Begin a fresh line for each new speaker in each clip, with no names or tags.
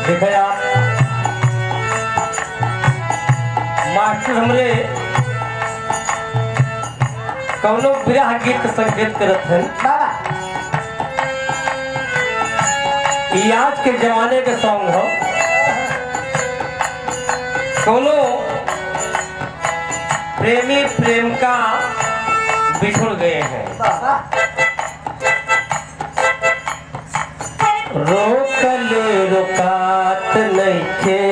देखा आप मास्टर हमरे कौनो विरह गीत संकेत करत हैं। ये आज के जमाने के सॉन्ग हो, कौनो प्रेमी प्रेमिका बिछुड़ गए हैं। रोकले रुकात नइखे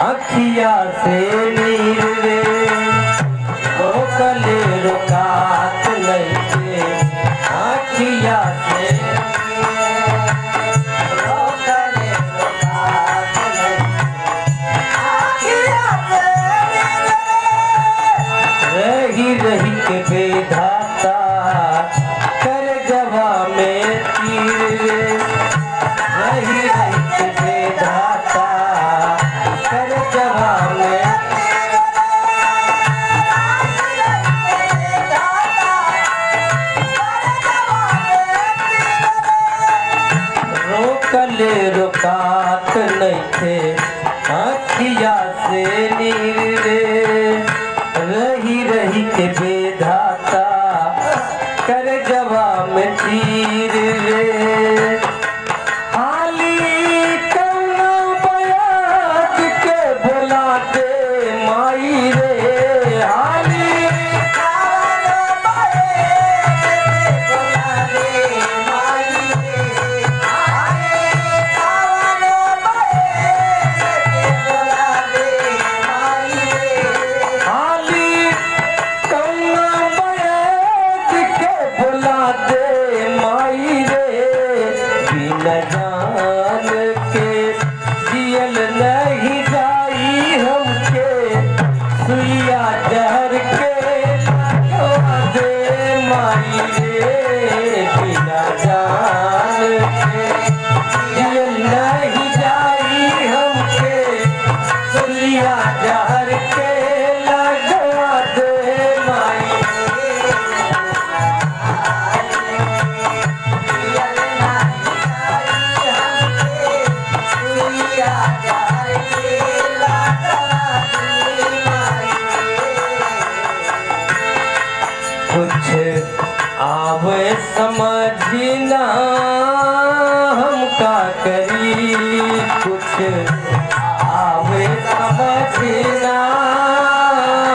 अखिया से नीर रे, रोकले रुकात नइखे अखिया से, रोकले रुकात नइखे रही रही के बेधाता कर जवा में तीर रे, रही रही के बेधाता कर जवा में, रोकले रुकात नइखे अखिया से नीर रे, रही रही के बेधाता कर जवा में तीर रे। हाली कौना बयात के बोला दे माई रे, हाली कौना बयात के बोला दे माई रे, हाली कौना बयात के बोला दे माई रे, हाली कौना बयात के बोला दे माई रे, बिना जान के जियल नहीं जाई हमके, सुइया जहर के लगवा दे माई रे, बिना जान के जियल नहीं जाई हमके, सुइया जहर के लगवा दे माई रे। कुछ आवे समझना हम का करी, कुछ आवे समझना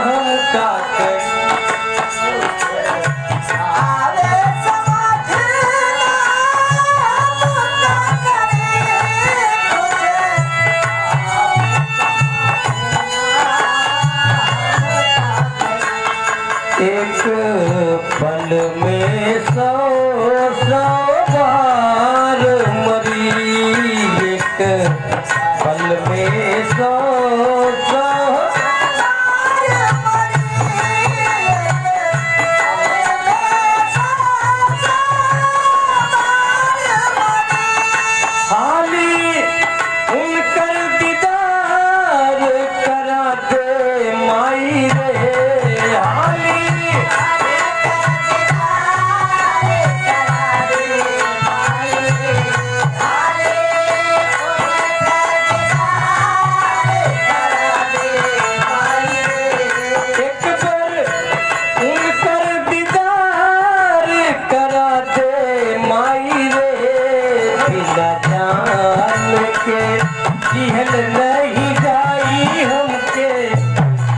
हम का करी, आवे समझना हम का करी, एक पल में 100 बार मरी, एक पल में 100 हाली उनकर दीदार करा दे माई रे, हाली एक बार उनकर दीदार करा दे माई रे, बिना जान के जिहल नहीं जाई हमके,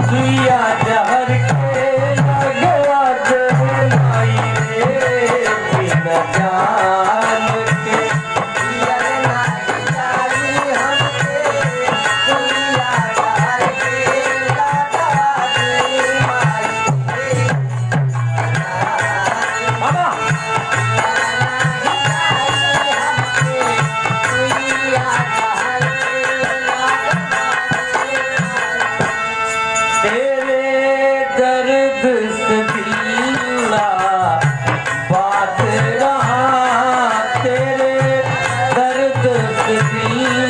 सुइया जहर के लगवा दे माई रे, बिना जान के जिहल नहीं जाई हमके, सुइया जहर के लगवा दे माई रे। बाबा तेरे दर्द से दिल बात रहा, तेरे दर्द से दिल